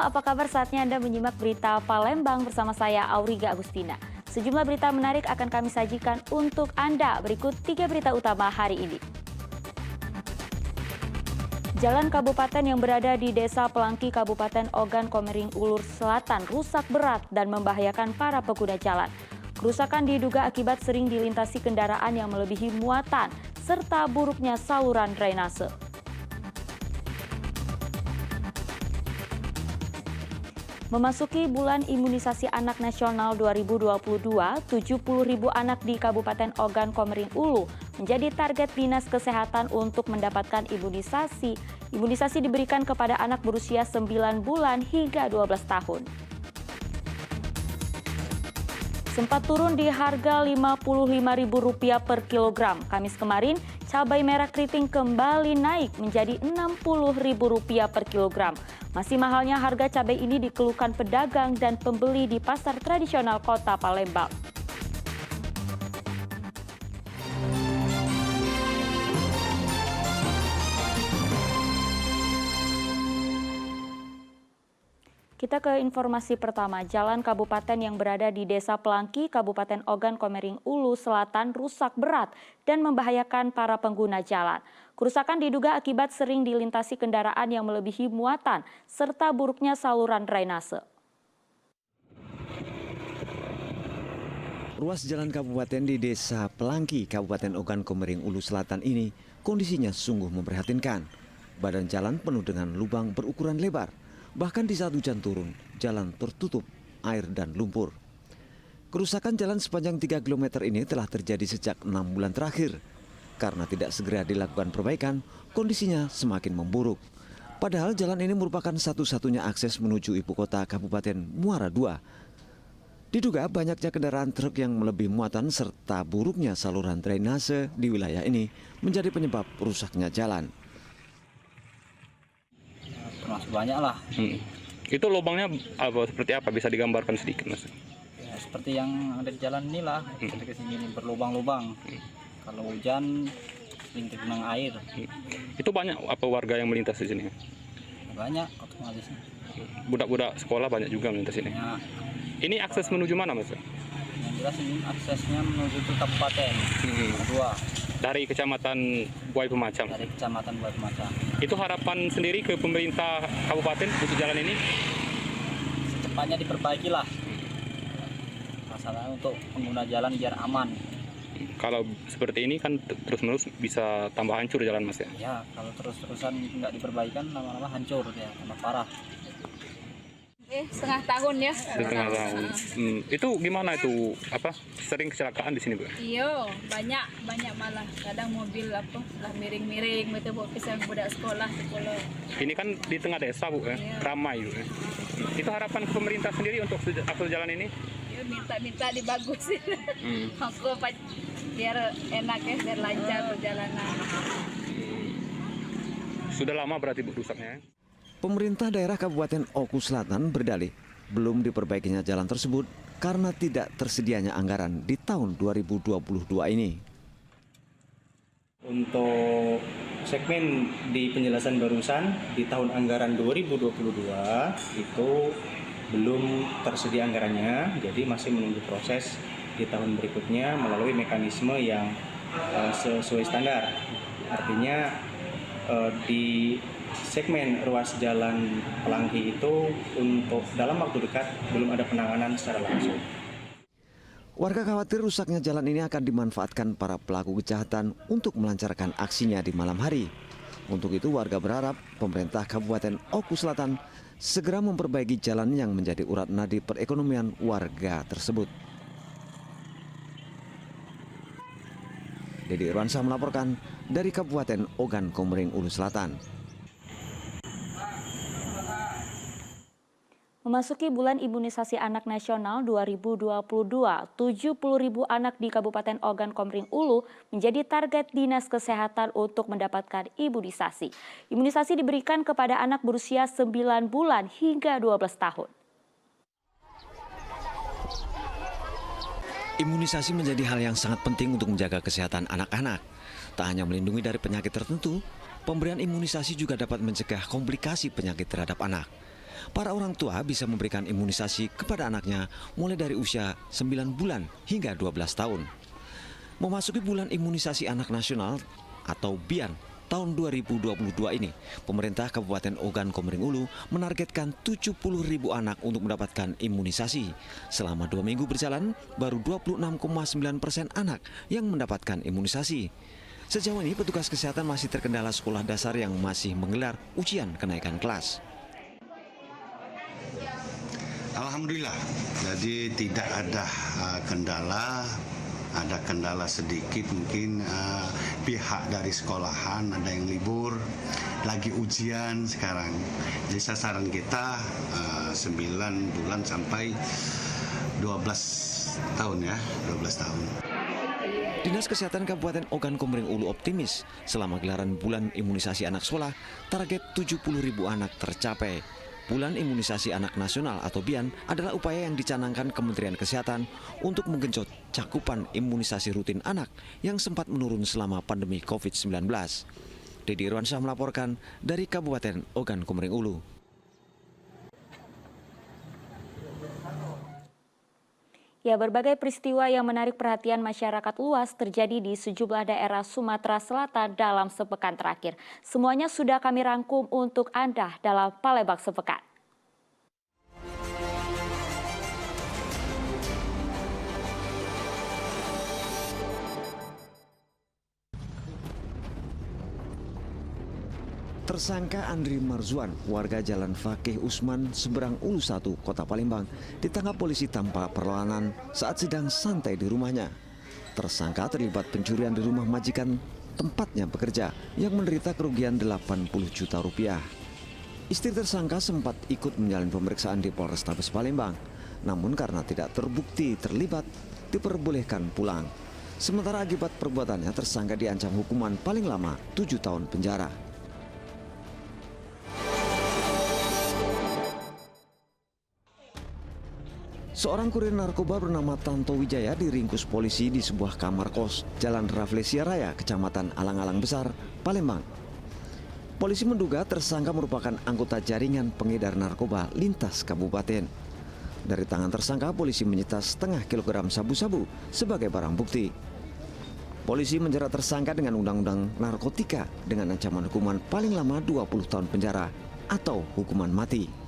apa kabar? Saatnya Anda menyimak berita Palembang bersama saya, Auriga Agustina. Sejumlah berita menarik akan kami sajikan untuk Anda. Berikut 3 berita utama hari ini. Jalan kabupaten yang berada di Desa Pelangki, Kabupaten Ogan Komering Ulur Selatan rusak berat dan membahayakan para pengguna jalan. Kerusakan diduga akibat sering dilintasi kendaraan yang melebihi muatan, serta buruknya saluran drainase. Memasuki bulan imunisasi anak nasional 2022, 70.000 anak di Kabupaten Ogan Komering Ulu menjadi target Dinas Kesehatan untuk mendapatkan imunisasi. Imunisasi diberikan kepada anak berusia 9 bulan hingga 12 tahun. Sempat turun di harga Rp55.000 per kilogram. Kamis kemarin, cabai merah keriting kembali naik menjadi Rp60.000 per kilogram. Masih mahalnya harga cabai ini dikeluhkan pedagang dan pembeli di pasar tradisional Kota Palembang. Kita ke informasi pertama. Jalan kabupaten yang berada di Desa Pelangki, Kabupaten Ogan Komering Ulu Selatan rusak berat dan membahayakan para pengguna jalan. Kerusakan diduga akibat sering dilintasi kendaraan yang melebihi muatan, serta buruknya saluran drainase. Ruas jalan kabupaten di Desa Pelangki, Kabupaten Ogan Komering Ulu Selatan ini kondisinya sungguh memprihatinkan. Badan jalan penuh dengan lubang berukuran lebar. Bahkan di saat hujan turun, jalan tertutup air dan lumpur. Kerusakan jalan sepanjang 3 km ini telah terjadi sejak 6 bulan terakhir. Karena tidak segera dilakukan perbaikan, kondisinya semakin memburuk. Padahal jalan ini merupakan satu-satunya akses menuju ibu kota Kabupaten Muara II. Diduga banyaknya kendaraan truk yang melebihi muatan serta buruknya saluran drainase di wilayah ini menjadi penyebab rusaknya jalan. Termasuk banyak lah. Itu lubangnya seperti apa? Bisa digambarkan sedikit, Mas? Ya, seperti yang ada di jalan inilah, seperti sini berlubang-lubang. Kalau hujan sering tergenang air. Itu banyak apa warga yang melintas di sini? Banyak otomatis. Budak-budak sekolah banyak juga melintas sini. Ya, Ini akses menuju mana, Mas? yang jelas ini aksesnya menuju ke kabupaten Dua Dari Kecamatan Buai Pemacam. dari kecamatan Buat Macam. Itu harapan sendiri ke pemerintah kabupaten untuk jalan ini? Secepatnya diperbaiki lah. Masalahnya untuk pengguna jalan biar aman. Kalau seperti ini kan terus-menerus bisa tambah hancur jalan, Mas ya? Ya, kalau terus-terusan nggak diperbaikan lama-lama hancur ya, tambah parah. Setengah tahun ya. Setengah tahun. Itu gimana itu? Apa sering kecelakaan di sini, Bu? Iya, banyak malah. Kadang mobil lah miring-miring betul buat pisang budak sekolah. Ini kan di tengah desa, Bu, ya? Iya. Ramai, Bu. Ya? Itu harapan ke pemerintah sendiri untuk akses jalan ini? Ya minta dibagusin. Aku biar enak ya, biar lancar perjalanan. Sudah lama berarti, Bu, rusaknya? Pemerintah daerah Kabupaten Oku Selatan berdalih belum diperbaikinya jalan tersebut karena tidak tersedianya anggaran di tahun 2022 ini. Untuk segmen di penjelasan barusan di tahun anggaran 2022 itu belum tersedia anggarannya, jadi masih menunggu proses di tahun berikutnya melalui mekanisme yang sesuai standar. Artinya di segmen ruas jalan Pelangki itu untuk dalam waktu dekat belum ada penanganan secara langsung. Warga khawatir rusaknya jalan ini akan dimanfaatkan para pelaku kejahatan untuk melancarkan aksinya di malam hari. Untuk itu warga berharap pemerintah Kabupaten Oku Selatan segera memperbaiki jalan yang menjadi urat nadi perekonomian warga tersebut. Dedi Irwansyah melaporkan dari Kabupaten Ogan Komering Ulu Selatan. Memasuki bulan imunisasi anak nasional 2022, 70.000 anak di Kabupaten Ogan Komering Ulu menjadi target Dinas Kesehatan untuk mendapatkan imunisasi. Imunisasi diberikan kepada anak berusia 9 bulan hingga 12 tahun. Imunisasi menjadi hal yang sangat penting untuk menjaga kesehatan anak-anak. Tak hanya melindungi dari penyakit tertentu, pemberian imunisasi juga dapat mencegah komplikasi penyakit terhadap anak. Para orang tua bisa memberikan imunisasi kepada anaknya mulai dari usia 9 bulan hingga 12 tahun. Memasuki bulan imunisasi anak nasional atau BIAN tahun 2022 ini, pemerintah Kabupaten Ogan Komering Ulu menargetkan 70.000 anak untuk mendapatkan imunisasi. Selama 2 minggu berjalan, baru 26,9% anak yang mendapatkan imunisasi. Sejauh ini, petugas kesehatan masih terkendala sekolah dasar yang masih menggelar ujian kenaikan kelas. Alhamdulillah, jadi tidak ada kendala. Ada kendala sedikit mungkin pihak dari sekolahan ada yang libur, lagi ujian sekarang. Jadi sasaran kita 9 bulan sampai 12 tahun ya, 12 tahun. Dinas Kesehatan Kabupaten Ogan Komering Ulu optimis selama gelaran bulan imunisasi anak sekolah, target 70.000 anak tercapai. Bulan Imunisasi Anak Nasional atau BIAN adalah upaya yang dicanangkan Kementerian Kesehatan untuk menggenjot cakupan imunisasi rutin anak yang sempat menurun selama pandemi COVID-19. Dedi Irwansyah melaporkan dari Kabupaten Ogan Komering Ulu. Ya, berbagai peristiwa yang menarik perhatian masyarakat luas terjadi di sejumlah daerah Sumatera Selatan dalam sepekan terakhir. Semuanya sudah kami rangkum untuk Anda dalam Palembang Sepekan. Tersangka Andri Marzuan, warga Jalan Fakih Usman, Seberang Ulu 1, Kota Palembang, ditangkap polisi tanpa perlawanan saat sedang santai di rumahnya. Tersangka terlibat pencurian di rumah majikan tempatnya bekerja yang menderita kerugian 80 juta rupiah. Istri tersangka sempat ikut menjalani pemeriksaan di Polrestabes Palembang, namun karena tidak terbukti terlibat, diperbolehkan pulang. Sementara akibat perbuatannya, tersangka diancam hukuman paling lama 7 tahun penjara. Seorang kurir narkoba bernama Tanto Wijaya diringkus polisi di sebuah kamar kos Jalan Rafflesia Raya, Kecamatan Alang-Alang Besar, Palembang. Polisi menduga tersangka merupakan anggota jaringan pengedar narkoba lintas kabupaten. Dari tangan tersangka, polisi menyita setengah kilogram sabu-sabu sebagai barang bukti. Polisi menjerat tersangka dengan undang-undang narkotika dengan ancaman hukuman paling lama 20 tahun penjara atau hukuman mati.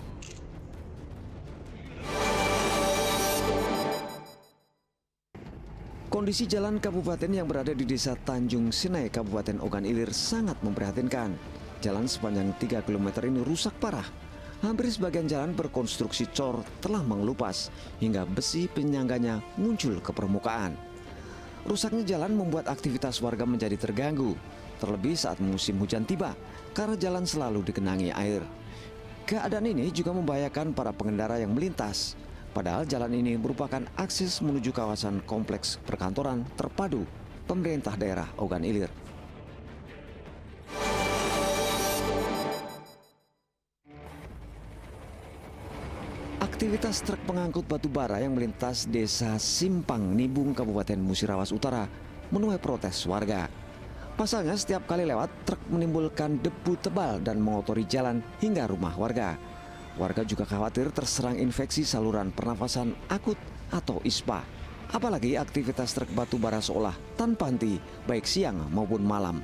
Kondisi jalan kabupaten yang berada di desa Tanjung Sinai, Kabupaten Ogan Ilir sangat memprihatinkan. Jalan sepanjang 3 km ini rusak parah. Hampir sebagian jalan berkonstruksi cor telah mengelupas hingga besi penyangganya muncul ke permukaan. Rusaknya jalan membuat aktivitas warga menjadi terganggu, terlebih saat musim hujan tiba karena jalan selalu digenangi air. Keadaan ini juga membahayakan para pengendara yang melintas. Padahal jalan ini merupakan akses menuju kawasan kompleks perkantoran terpadu pemerintah daerah Ogan Ilir. Aktivitas truk pengangkut batu bara yang melintas desa Simpang Nibung, Kabupaten Musirawas Utara menuai protes warga. Pasalnya setiap kali lewat, truk menimbulkan debu tebal dan mengotori jalan hingga rumah warga. Warga juga khawatir terserang infeksi saluran pernafasan akut atau ISPA. Apalagi aktivitas truk batu bara seolah tanpa henti, baik siang maupun malam.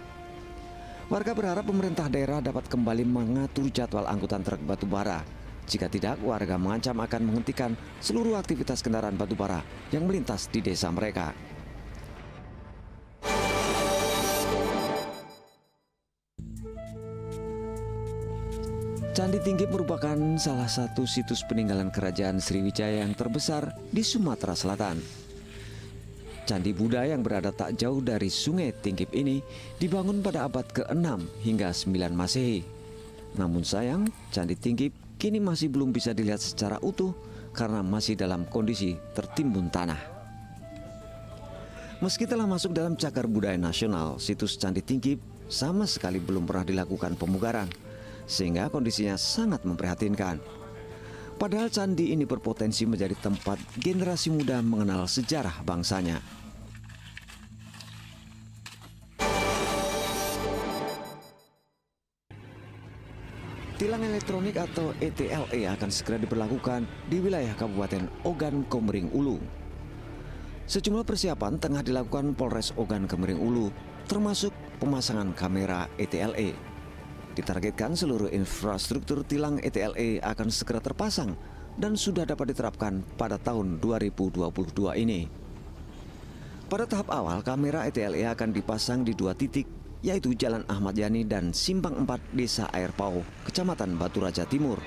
Warga berharap pemerintah daerah dapat kembali mengatur jadwal angkutan truk batu bara. Jika tidak, warga mengancam akan menghentikan seluruh aktivitas kendaraan batu bara yang melintas di desa mereka. Candi Tingkip merupakan salah satu situs peninggalan kerajaan Sriwijaya yang terbesar di Sumatera Selatan. Candi Buddha yang berada tak jauh dari Sungai Tingkip ini dibangun pada abad ke-6 hingga 9 Masehi. Namun sayang, Candi Tingkip kini masih belum bisa dilihat secara utuh karena masih dalam kondisi tertimbun tanah. Meski telah masuk dalam cagar budaya nasional, situs Candi Tingkip sama sekali belum pernah dilakukan pemugaran, sehingga kondisinya sangat memprihatinkan. Padahal candi ini berpotensi menjadi tempat generasi muda mengenal sejarah bangsanya. Tilang elektronik atau ETLE akan segera diberlakukan di wilayah Kabupaten Ogan Komering Ulu. Sejumlah persiapan tengah dilakukan Polres Ogan Komering Ulu, termasuk pemasangan kamera ETLE. Ditargetkan seluruh infrastruktur tilang ETLE akan segera terpasang dan sudah dapat diterapkan pada tahun 2022 ini. Pada tahap awal, kamera ETLE akan dipasang di 2 titik, yaitu Jalan Ahmad Yani dan Simpang 4 Desa Air Pau, Kecamatan Batu Raja Timur.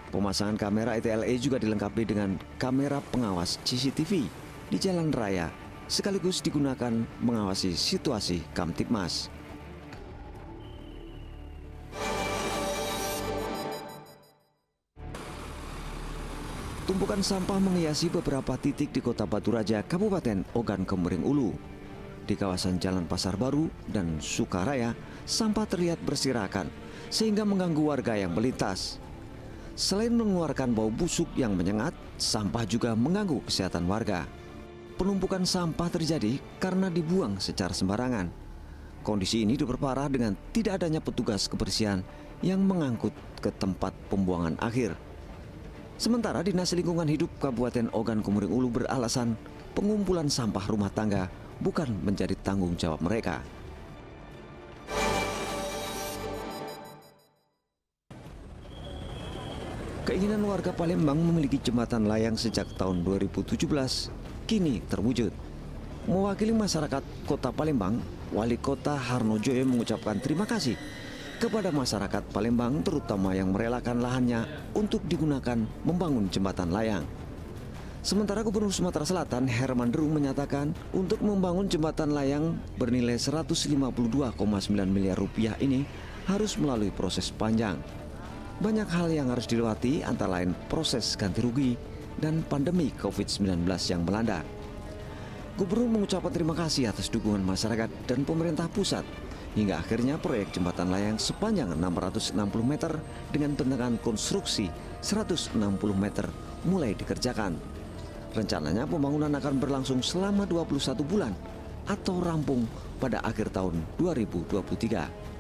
Pemasangan kamera ETLE juga dilengkapi dengan kamera pengawas CCTV di jalan raya, sekaligus digunakan mengawasi situasi Kamtibmas. Tumpukan sampah menghiasi beberapa titik di Kota Batu Raja, Kabupaten Ogan Komering Ulu. Di kawasan Jalan Pasar Baru dan Sukaraya, sampah terlihat berserakan sehingga mengganggu warga yang melintas. Selain mengeluarkan bau busuk yang menyengat, sampah juga mengganggu kesehatan warga. Penumpukan sampah terjadi karena dibuang secara sembarangan. Kondisi ini diperparah dengan tidak adanya petugas kebersihan yang mengangkut ke tempat pembuangan akhir. Sementara Dinas Lingkungan Hidup Kabupaten Ogan Komering Ulu beralasan pengumpulan sampah rumah tangga bukan menjadi tanggung jawab mereka. Keinginan warga Palembang memiliki jembatan layang sejak tahun 2017 kini terwujud. Mewakili masyarakat Kota Palembang, Wali Kota Harno Joyo mengucapkan terima kasih kepada masyarakat Palembang, terutama yang merelakan lahannya untuk digunakan membangun jembatan layang. Sementara Gubernur Sumatera Selatan Herman Deru menyatakan untuk membangun jembatan layang bernilai 152,9 miliar rupiah ini harus melalui proses panjang. Banyak hal yang harus dilewati, antara lain proses ganti rugi dan pandemi COVID-19 yang melanda. Gubernur mengucapkan terima kasih atas dukungan masyarakat dan pemerintah pusat hingga akhirnya proyek jembatan layang sepanjang 660 meter dengan bentangan konstruksi 160 meter mulai dikerjakan. Rencananya pembangunan akan berlangsung selama 21 bulan atau rampung pada akhir tahun 2023.